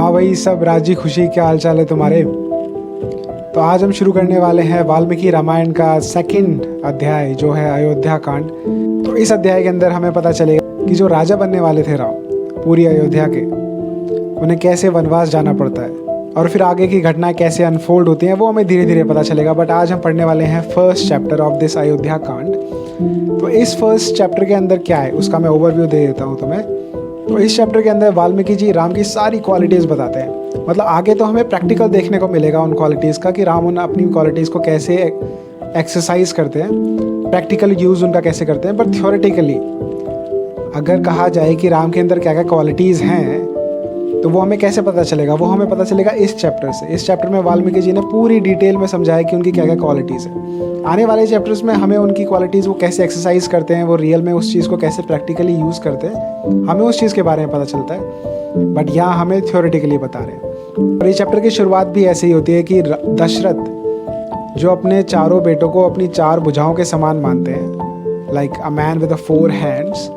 हाँ भाई, सब राजी खुशी, क्या हाल चाल है तुम्हारे। तो आज हम शुरू करने वाले हैं वाल्मीकि रामायण का सेकंड अध्याय जो है अयोध्या कांड। तो इस अध्याय के अंदर हमें पता चलेगा कि जो राजा बनने वाले थे राम पूरी अयोध्या के, उन्हें कैसे वनवास जाना पड़ता है और फिर आगे की घटनाएं कैसे अनफोल्ड होती हैं वो हमें धीरे धीरे पता चलेगा। बट आज हम पढ़ने वाले हैं first chapter of this Ayodhya कांड। तो इस फर्स्ट चैप्टर के अंदर क्या है उसका मैं ओवरव्यू दे देता हूँ तुम्हें। तो इस चैप्टर के अंदर वाल्मीकि जी राम की सारी क्वालिटीज़ बताते हैं। मतलब आगे तो हमें प्रैक्टिकल देखने को मिलेगा उन क्वालिटीज़ का कि राम उन अपनी क्वालिटीज़ को कैसे एक्सरसाइज करते हैं, प्रैक्टिकल यूज़ उनका कैसे करते हैं। पर थ्योरेटिकली अगर कहा जाए कि राम के अंदर क्या क्या क्वालिटीज़ हैं तो वो हमें कैसे पता चलेगा, वो हमें पता चलेगा इस चैप्टर से। इस चैप्टर में वाल्मीकि जी ने पूरी डिटेल में समझाया कि उनकी क्या क्या क्वालिटीज़ है। आने वाले चैप्टर्स में हमें उनकी क्वालिटीज़ वो कैसे एक्सरसाइज करते हैं, वो रियल में उस चीज़ को कैसे प्रैक्टिकली यूज़ करते हैं, हमें उस चीज़ के बारे में पता चलता है। बट यहाँ हमें थ्योरेटिकली बता रहे हैं। और इस चैप्टर की शुरुआत भी ऐसे ही होती है कि दशरथ जो अपने चारों बेटों को अपनी चार भुजाओं के समान मानते हैं, like a man with 4 hands,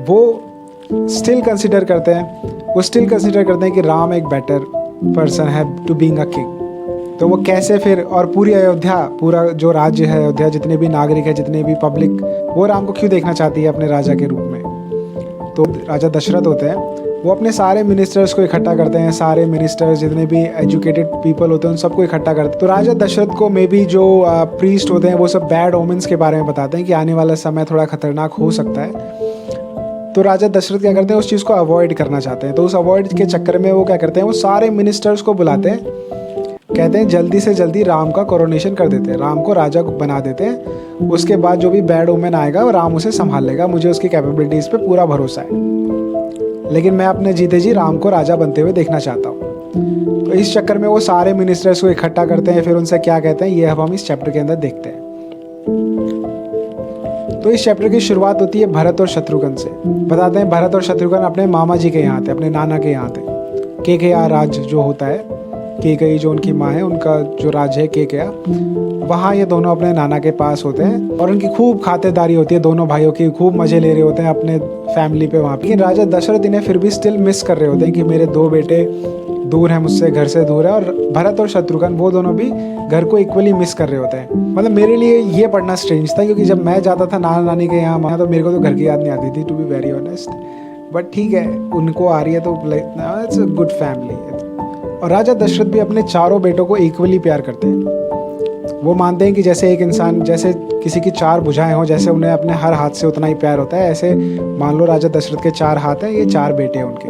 वो स्टिल कंसिडर करते हैं कि राम एक बेटर पर्सन है टू बीइंग अ किंग। तो वो कैसे फिर, और पूरी अयोध्या, पूरा जो राज्य है अयोध्या, जितने भी नागरिक है, जितने भी पब्लिक, वो राम को क्यों देखना चाहती है अपने राजा के रूप में। तो राजा दशरथ होते हैं, वो अपने सारे मिनिस्टर्स को इकट्ठा करते हैं, सारे मिनिस्टर्स जितने भी एजुकेटेड पीपल होते हैं उन सबको इकट्ठा करते हैं। तो राजा दशरथ को मे बी जो प्रीस्ट होते हैं वो सब बैड ओमेंस के बारे में बताते हैं कि आने वाला समय थोड़ा खतरनाक हो सकता है। तो राजा दशरथ क्या करते हैं, उस चीज़ को अवॉइड करना चाहते हैं। तो उस अवॉइड के चक्कर में वो क्या करते हैं, वो सारे मिनिस्टर्स को बुलाते हैं, कहते हैं जल्दी से जल्दी राम का कोरोनेशन कर देते हैं, राम को राजा बना देते हैं। उसके बाद जो भी बैड ओमेन आएगा वो राम उसे संभाल लेगा, मुझे उसकी कैपेबिलिटीज़ पे पूरा भरोसा है, लेकिन मैं अपने जीते जी राम को राजा बनते हुए देखना चाहता हूँ। तो इस चक्कर में वो सारे मिनिस्टर्स को इकट्ठा करते हैं, फिर उनसे क्या कहते हैं ये अब हम इस चैप्टर के अंदर देखते हैं। तो इस चैप्टर की शुरुआत होती है भरत और शत्रुघ्न से। बताते हैं भरत और शत्रुघ्न अपने मामा जी के यहाँ थे, अपने नाना के यहाँ थे। केकया राज जो होता है, केकई जो उनकी माँ है, उनका जो राज है केकया, वहाँ ये दोनों अपने नाना के पास होते हैं और उनकी खूब खातिरदारी होती है, दोनों भाइयों की खूब मजे ले रहे होते हैं अपने फैमिली पे वहाँ पे। लेकिन राजा दशरथ इन्हें फिर भी स्टिल मिस कर रहे होते हैं कि मेरे 2 बेटे दूर हैं मुझसे, घर से दूर है। और भरत और शत्रुघ्न वो दोनों भी घर को इक्वली मिस कर रहे होते हैं। मतलब मेरे लिए ये पढ़ना स्ट्रेंज था क्योंकि जब मैं जाता था नाना नानी के यहाँ तो मेरे को तो घर की याद नहीं आती थी, to be very honest. But ठीक है, उनको आ रही है तो इट्स अ गुड फैमिली। और राजा दशरथ भी अपने चारों बेटों को इक्वली प्यार करते हैं। वो मानते हैं कि जैसे एक इंसान, जैसे किसी की 4 भुजाएं हों, जैसे उन्हें अपने हर हाथ से उतना ही प्यार होता है, ऐसे मान लो राजा दशरथ के 4 हाथ हैं, ये 4 बेटे हैं उनके,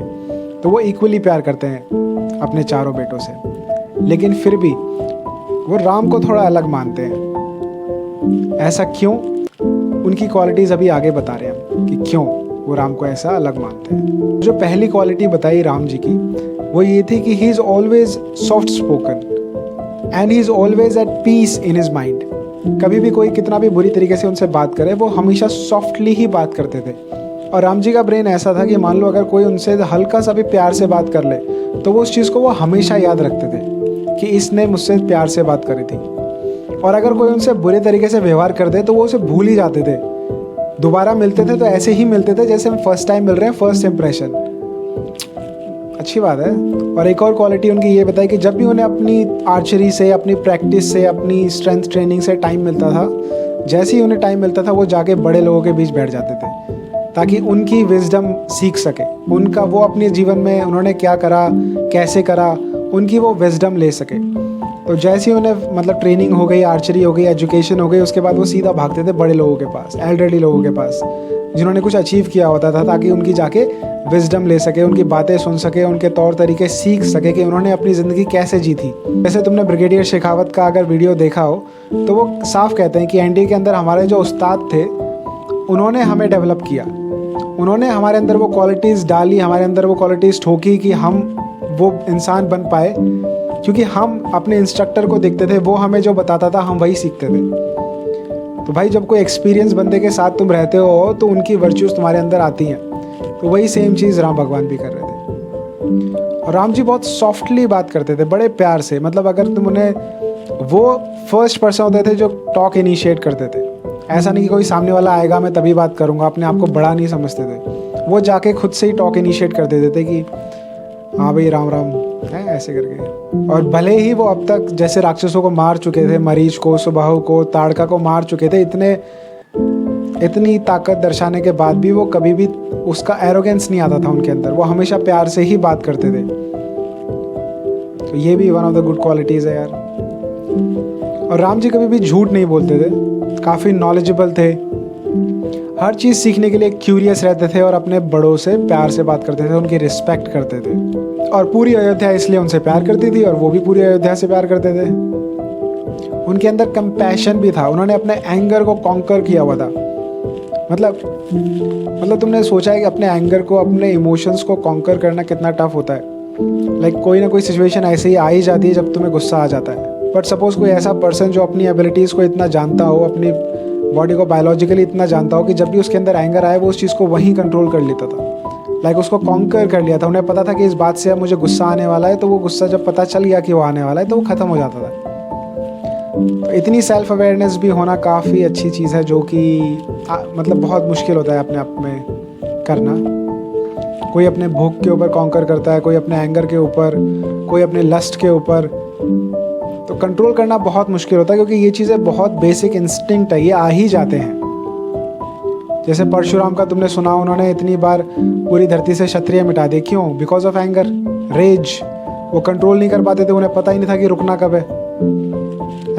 तो वो इक्वली प्यार करते हैं अपने चारों बेटों से। लेकिन फिर भी वो राम को थोड़ा अलग मानते हैं। ऐसा क्यों, उनकी क्वालिटीज़ अभी आगे बता रहे हैं कि क्यों वो राम को ऐसा अलग मानते हैं। जो पहली क्वालिटी बताई राम जी की वो ये थी कि he is always soft spoken and he is always at peace in his mind. कभी भी कोई कितना भी बुरी तरीके से उनसे बात करे वो हमेशा सॉफ्टली ही बात करते थे। और राम जी का ब्रेन ऐसा था कि मान लो अगर कोई उनसे हल्का सा भी प्यार से बात कर ले तो वो उस चीज़ को वो हमेशा याद रखते थे कि इसने मुझसे प्यार से बात करी थी। और अगर कोई उनसे बुरे तरीके से व्यवहार कर दे तो वो उसे भूल ही जाते थे। दोबारा मिलते थे तो ऐसे ही मिलते थे जैसे हम फर्स्ट टाइम मिल रहे हैं, फर्स्ट इम्प्रेशन। अच्छी बात है। और एक और क्वालिटी उनकी ये बताई कि जब भी उन्हें अपनी आर्चरी से, अपनी प्रैक्टिस से, अपनी स्ट्रेंथ ट्रेनिंग से टाइम मिलता था, जैसे ही उन्हें टाइम मिलता था वो जाके बड़े लोगों के बीच बैठ जाते थे ताकि उनकी विजडम सीख सके, उनका वो अपने जीवन में उन्होंने क्या करा, कैसे करा, उनकी वो विजडम ले सके। तो जैसे ही उन्हें मतलब ट्रेनिंग हो गई, आर्चरी हो गई, एजुकेशन हो गई, उसके बाद वो सीधा भागते थे बड़े लोगों के पास, एल्डरली लोगों के पास जिन्होंने कुछ अचीव किया होता था, ताकि उनकी जाके विजडम ले सके, उनकी बातें सुन सके, उनके तौर तरीके सीख सके कि उन्होंने अपनी ज़िंदगी कैसे जी थी। जैसे तुमने ब्रिगेडियर शेखावत का अगर वीडियो देखा हो तो वो साफ कहते हैं कि एनडीए के अंदर हमारे जो उस्ताद थे उन्होंने हमें डेवलप किया, उन्होंने हमारे अंदर वो क्वालिटीज़ डाली, हमारे अंदर वो क्वालिटीज़ ठोकी कि हम वो इंसान बन पाए, क्योंकि हम अपने इंस्ट्रक्टर को देखते थे, वो हमें जो बताता था हम वही सीखते थे। तो भाई जब कोई एक्सपीरियंस बंदे के साथ तुम रहते हो तो उनकी वर्च्यूज़ तुम्हारे अंदर आती हैं। तो वही सेम चीज़ राम भगवान भी कर रहे थे। और राम जी बहुत सॉफ्टली बात करते थे, बड़े प्यार से। मतलब अगर तुम उन्हें, वो फर्स्ट पर्सन होते थे जो टॉक इनिशिएट करते थे। ऐसा नहीं कि कोई सामने वाला आएगा मैं तभी बात करूँगा, अपने आप को बड़ा नहीं समझते थे। वो जाके खुद से ही टॉक इनिशिएट कर देते थे कि हाँ भाई राम राम है ऐसे करके। और भले ही वो अब तक जैसे राक्षसों को मार चुके थे, मरीच को, सुबाहु को, ताड़का को मार चुके थे, इतनी ताकत दर्शाने के बाद भी वो कभी भी उसका एरोगेंस नहीं आता था उनके अंदर। वो हमेशा प्यार से ही बात करते थे। तो ये भी one of the good qualities है यार। और राम जी कभी भी झूठ नहीं बोलते थे, काफ़ी नॉलेजेबल थे, हर चीज़ सीखने के लिए क्यूरियस रहते थे और अपने बड़ों से प्यार से बात करते थे, उनकी रिस्पेक्ट करते थे। और पूरी अयोध्या इसलिए उनसे प्यार करती थी और वो भी पूरी अयोध्या से प्यार करते थे। उनके अंदर कंपैशन भी था, उन्होंने अपने एंगर को कॉन्कर किया हुआ था। मतलब तुमने सोचा है कि अपने एंगर को, अपने इमोशंस को कॉन्कर करना कितना टफ होता है। कोई ना कोई सिचुएशन ऐसे ही आ ही जाती है जब तुम्हें गुस्सा आ जाता है। बट सपोज कोई ऐसा पर्सन जो अपनी एबिलिटीज़ को इतना जानता हो, अपनी बॉडी को बायोलॉजिकली इतना जानता हो कि जब भी उसके अंदर एंगर आए वो उस चीज़ को वहीं कंट्रोल कर लेता था। उसको कॉन्कर कर लिया था। उन्हें पता था कि इस बात से अब मुझे गुस्सा आने वाला है, तो वो गुस्सा जब पता चल गया कि वो आने वाला है तो वो ख़त्म हो जाता था। तो इतनी सेल्फ अवेयरनेस भी होना काफ़ी अच्छी चीज़ है, जो कि मतलब बहुत मुश्किल होता है अपने आप में करना। कोई अपने भूख के ऊपर कॉन्कर करता है, कोई अपने एंगर के ऊपर, कोई अपने लस्ट के ऊपर। तो कंट्रोल करना बहुत मुश्किल होता है, क्योंकि ये चीज़ें बहुत बेसिक इंस्टिंक्ट है, ये आ ही जाते हैं। जैसे परशुराम का तुमने सुना, उन्होंने इतनी बार पूरी धरती से क्षत्रिय मिटा दिए। क्यों? Because of anger, rage. वो कंट्रोल नहीं कर पाते थे, उन्हें पता ही नहीं था कि रुकना कब है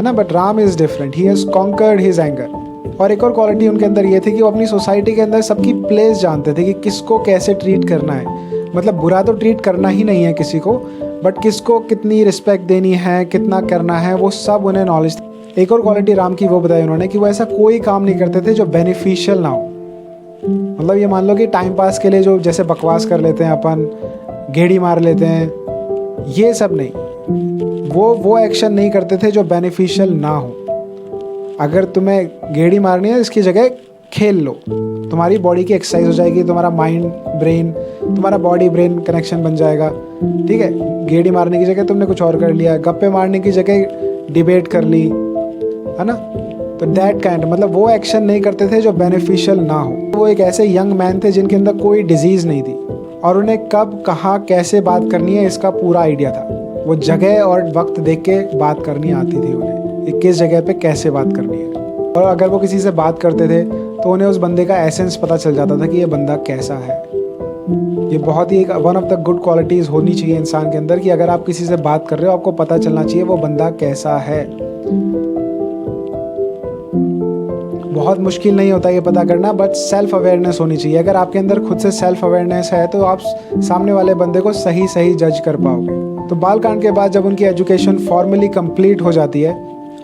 ना। But Ram is different, he has conquered his anger. और एक और क्वालिटी उनके अंदर ये थी कि वो अपनी सोसाइटी के अंदर सबकी प्लेस जानते थे कि किसको कैसे ट्रीट करना है। मतलब बुरा तो ट्रीट करना ही नहीं है किसी को, बट किसको कितनी रिस्पेक्ट देनी है, कितना करना है, वो सब उन्हें नॉलेज थी। एक और क्वालिटी राम की वो बताई उन्होंने कि वो ऐसा कोई काम नहीं करते थे जो बेनिफिशियल ना हो। मतलब ये मान लो कि टाइम पास के लिए जो जैसे बकवास कर लेते हैं अपन, गेड़ी मार लेते हैं, ये सब नहीं। वो एक्शन नहीं करते थे जो बेनिफिशियल ना हो। अगर तुम्हें गेड़ी मारनी है, इसकी जगह खेल लो, तुम्हारी बॉडी की एक्सरसाइज हो जाएगी, तुम्हारा माइंड ब्रेन, तुम्हारा बॉडी ब्रेन कनेक्शन बन जाएगा। ठीक है, गेड़ी मारने की जगह तुमने कुछ और कर लिया, गप्पे मारने की जगह डिबेट कर ली, है ना। तो दैट काइंड, मतलब वो एक्शन नहीं करते थे जो बेनिफिशियल ना हो। वो एक ऐसे यंग मैन थे जिनके अंदर कोई डिजीज़ नहीं थी और उन्हें कब कहाँ कैसे बात करनी है इसका पूरा आइडिया था। वो जगह और वक्त देख के बात करनी आती थी उन्हें, कि किस जगह पे कैसे बात करनी है। और अगर वो किसी से बात करते थे तो उन्हें उस बंदे का एसेंस पता चल जाता था कि ये बंदा कैसा है। ये बहुत ही एक one of the good qualities होनी चाहिए इंसान के अंदर, कि अगर आप किसी से बात कर रहे हो आपको पता चलना चाहिए वो बंदा कैसा है। बहुत मुश्किल नहीं होता ये पता करना, बट सेल्फ अवेयरनेस होनी चाहिए। अगर आपके अंदर खुद से सेल्फ अवेयरनेस है तो आप सामने वाले बंदे को सही जज कर पाओगे। तो बालकांड के बाद जब उनकी एजुकेशन फॉर्मली कंप्लीट हो जाती है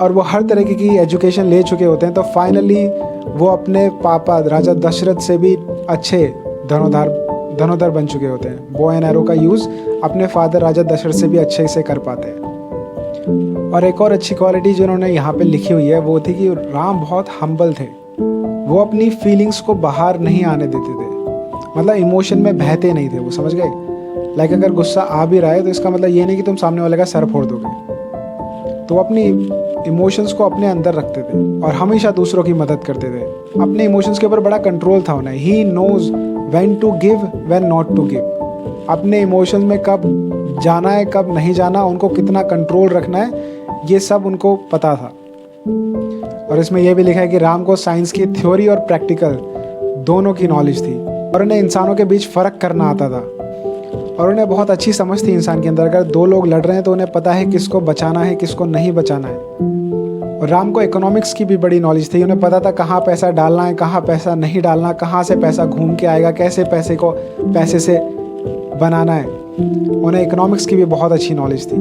और वो हर तरीके की एजुकेशन ले चुके होते हैं, तो फाइनली वो अपने पापा राजा दशरथ से भी अच्छे धनुर्धर बन चुके होते हैं। बो एंड एरो का यूज़ अपने फादर राजा दशरथ से भी अच्छे से कर पाते हैं। और एक और अच्छी क्वालिटी जो उन्होंने यहाँ पे लिखी हुई है वो थी कि राम बहुत हम्बल थे। वो अपनी फीलिंग्स को बाहर नहीं आने देते थे, मतलब इमोशन में बहते नहीं थे। वो समझ गए, अगर गुस्सा आ भी रहा है तो इसका मतलब ये नहीं कि तुम सामने वाले का सर फोड़ दोगे। तो अपनी इमोशंस को अपने अंदर रखते थे और हमेशा दूसरों की मदद करते थे। अपने इमोशंस के ऊपर बड़ा कंट्रोल था उन्हें। He knows when to give when not to give. अपने इमोशंस में कब जाना है कब नहीं जाना, उनको कितना कंट्रोल रखना है, ये सब उनको पता था। और इसमें यह भी लिखा है कि राम को साइंस की थ्योरी और प्रैक्टिकल दोनों की नॉलेज थी और उन्हें इंसानों के बीच फ़र्क करना आता था। और उन्हें बहुत अच्छी समझ थी इंसान के अंदर, अगर दो लोग लड़ रहे हैं तो उन्हें पता है किसको बचाना है किसको नहीं बचाना है। और राम को इकोनॉमिक्स की भी बड़ी नॉलेज थी। उन्हें पता था कहाँ पैसा डालना है कहाँ पैसा नहीं डालना, कहाँ से पैसा घूम के आएगा, कैसे पैसे से बनाना है। उन्हें इकोनॉमिक्स की भी बहुत अच्छी नॉलेज थी।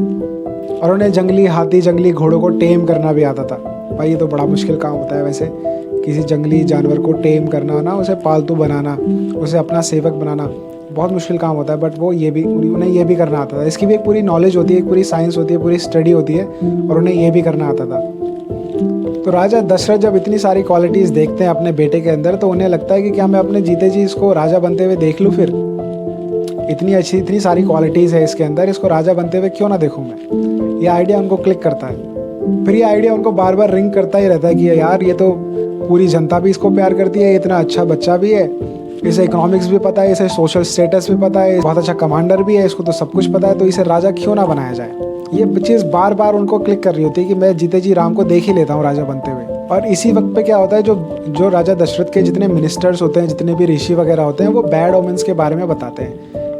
और उन्हें जंगली हाथी जंगली घोड़ों को टेम करना भी आता था। भाई ये तो बड़ा मुश्किल काम होता है वैसे, किसी जंगली जानवर को टेम करना ना, उसे पालतू बनाना, उसे अपना सेवक बनाना, बहुत मुश्किल काम होता है। बट उन्हें ये भी करना आता था। इसकी भी एक पूरी नॉलेज होती है, एक पूरी साइंस होती है, पूरी स्टडी होती है और उन्हें ये भी करना आता था। तो राजा दशरथ जब इतनी सारी क्वालिटीज़ देखते हैं अपने बेटे के अंदर तो उन्हें लगता है कि क्या मैं अपने जीते जी इसको राजा बनते हुए देख लूँ। फिर इतनी सारी क्वालिटीज़ है इसके अंदर, इसको राजा बनते हुए क्यों ना देखूँ मैं। ये आइडिया उनको क्लिक करता है। फिर ये आइडिया उनको बार बार रिंग करता ही रहता है कि यार ये तो पूरी जनता भी इसको प्यार करती है, इतना अच्छा बच्चा भी है इसे इकोनॉमिक्स भी पता है, इसे सोशल स्टेटस भी पता है, बहुत अच्छा कमांडर भी है, इसको तो सब कुछ पता है, तो इसे राजा क्यों ना बनाया जाए। ये चीज़ बार बार उनको क्लिक कर रही होती है कि मैं जीते जी राम को देख ही लेता हूँ राजा बनते हुए। और इसी वक्त पे क्या होता है, जो राजा दशरथ के जितने मिनिस्टर्स होते हैं, जितने भी ऋषि वगैरह होते हैं, वो बैड ओमेंस के बारे में बताते हैं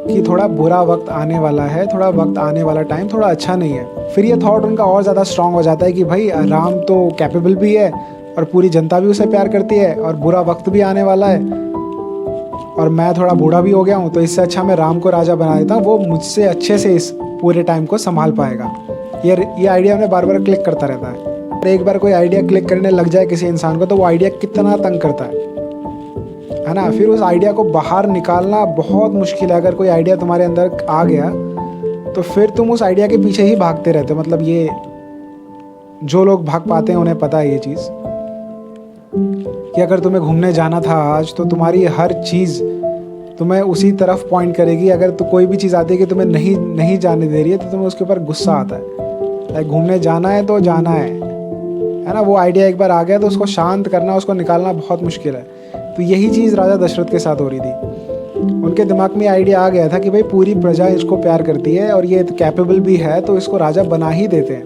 कि थोड़ा बुरा वक्त आने वाला है, थोड़ा वक्त आने वाला टाइम थोड़ा अच्छा नहीं है। फिर ये थॉट उनका और ज़्यादा स्ट्रांग हो जाता है कि भाई राम तो कैपेबल भी है और पूरी जनता भी उसे प्यार करती है और बुरा वक्त भी आने वाला है और मैं थोड़ा बूढ़ा भी हो गया हूँ, तो इससे अच्छा मैं राम को राजा बना देता हूँ, वो मुझसे अच्छे से इस पूरे टाइम को संभाल पाएगा। ये आइडिया उन्हें बार बार क्लिक करता रहता है। और एक बार कोई आइडिया क्लिक करने लग जाए किसी इंसान को, तो वो आइडिया कितना तंग करता है ना। फिर उस आइडिया को बाहर निकालना बहुत मुश्किल है। अगर कोई आइडिया तुम्हारे अंदर आ गया तो फिर तुम उस आइडिया के पीछे ही भागते रहते हो। मतलब ये जो लोग भाग पाते हैं उन्हें पता है ये चीज़ कि अगर तुम्हें घूमने जाना था आज, तो तुम्हारी हर चीज़ तुम्हें उसी तरफ पॉइंट करेगी। अगर तो कोई भी चीज़ आती है कि तुम्हें नहीं जाने दे रही है, तो तुम्हें उसके ऊपर गुस्सा आता है। लाइक घूमने जाना है तो जाना है ना। वो आइडिया एक बार आ गया तो उसको शांत करना, उसको निकालना बहुत मुश्किल है। तो यही चीज़ राजा दशरथ के साथ हो रही थी। उनके दिमाग में आइडिया आ गया था कि भाई पूरी प्रजा इसको प्यार करती है और ये कैपेबल भी है, तो इसको राजा बना ही देते हैं।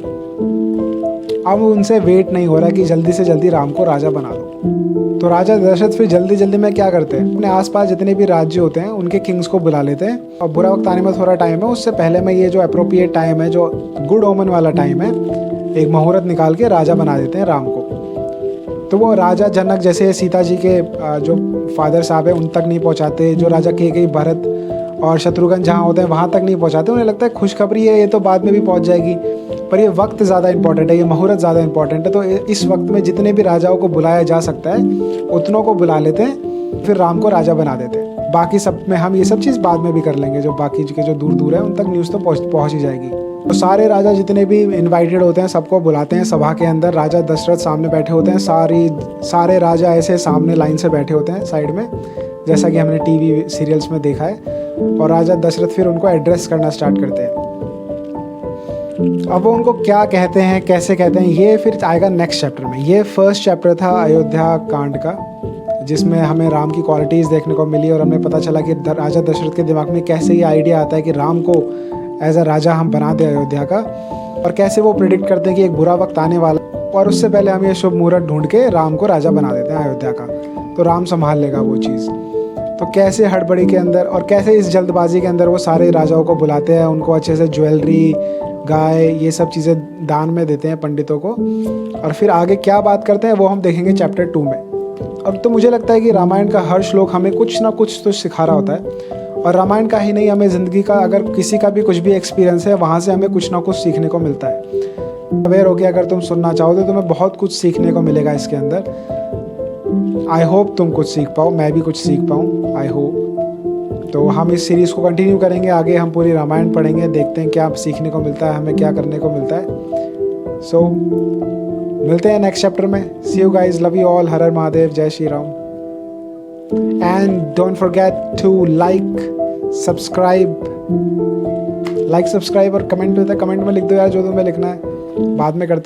अब उनसे वेट नहीं हो रहा कि जल्दी से जल्दी राम को राजा बना दो। तो राजा दशरथ फिर जल्दी जल्दी में क्या करते हैं, अपने आसपास जितने भी राज्य होते हैं उनके किंग्स को बुला लेते हैं। और बुरा वक्त आने में थोड़ा टाइम है, उससे पहले में ये जो अप्रोप्रिएट टाइम है, जो गुड ओमन वाला टाइम है, एक मुहूर्त निकाल के राजा बना देते हैं राम को। तो वो राजा जनक जैसे सीता जी के जो फादर साहब हैं उन तक नहीं पहुंचाते, जो राजा केकई भरत और शत्रुघ्न जहाँ होते हैं वहाँ तक नहीं पहुँचाते। उन्हें लगता है खुशखबरी है, ये तो बाद में भी पहुँच जाएगी, पर ये वक्त ज़्यादा इंपॉर्टेंट है, ये मुहूर्त ज़्यादा इंपॉर्टेंट है। तो इस वक्त में जितने भी राजाओं को बुलाया जा सकता है उतनों को बुला लेते हैं, फिर राम को राजा बना देते हैं। बाकी सब में हम ये सब चीज़ बाद में भी कर लेंगे, जो बाकी के जो दूर दूर है उन तक न्यूज़ तो पहुँच ही जाएगी। तो सारे राजा जितने भी इनवाइटेड होते हैं सबको बुलाते हैं सभा के अंदर। राजा दशरथ सामने बैठे होते हैं, सारे राजा ऐसे सामने लाइन से बैठे होते हैं साइड में, जैसा कि हमने टीवी सीरियल्स में देखा है। और राजा दशरथ फिर उनको एड्रेस करना स्टार्ट करते हैं। अब वो उनको क्या कहते हैं, कैसे कहते हैं, ये फिर आएगा नेक्स्ट चैप्टर में। ये फर्स्ट चैप्टर था अयोध्या कांड का, जिसमें हमें राम की क्वालिटीज़ देखने को मिली और हमें पता चला कि राजा दशरथ के दिमाग में कैसे ये आइडिया आता है कि राम को एज अ राजा हम बना दें अयोध्या का, और कैसे वो प्रिडिक्ट करते हैं कि एक बुरा वक्त आने वाला, और उससे पहले हम ये शुभ मुहूर्त ढूंढ के राम को राजा बना देते हैं अयोध्या का, तो राम संभाल लेगा वो चीज़। तो कैसे हड़बड़ी के अंदर और कैसे इस जल्दबाजी के अंदर वो सारे राजाओं को बुलाते हैं, उनको अच्छे से ज्वेलरी, गाय, ये सब चीज़ें दान में देते हैं पंडितों को, और फिर आगे क्या बात करते हैं वो हम देखेंगे चैप्टर 2 में। अब तो मुझे लगता है कि रामायण का हर श्लोक हमें कुछ ना कुछ तो सिखा रहा होता है, और रामायण का ही नहीं, हमें ज़िंदगी का अगर किसी का भी कुछ भी एक्सपीरियंस है वहाँ से हमें कुछ ना कुछ सीखने को मिलता है। अवेयर हो गया अगर तुम सुनना चाहो तो तुम्हें बहुत कुछ सीखने को मिलेगा इसके अंदर। आई होप तुम कुछ सीख पाओ, मैं भी कुछ सीख पाऊँ, आई होप। तो हम इस सीरीज़ को कंटिन्यू करेंगे, आगे हम पूरी रामायण पढ़ेंगे, देखते हैं क्या सीखने को मिलता है, हमें क्या करने को मिलता है। सो मिलते हैं नेक्स्ट चैप्टर में। See you guys, love you all, हर हर महादेव, जय Shri Ram. And don't forget to subscribe और कमेंट में लिख दो यार जो तुम्हें लिखना है, बाद में करते हैं।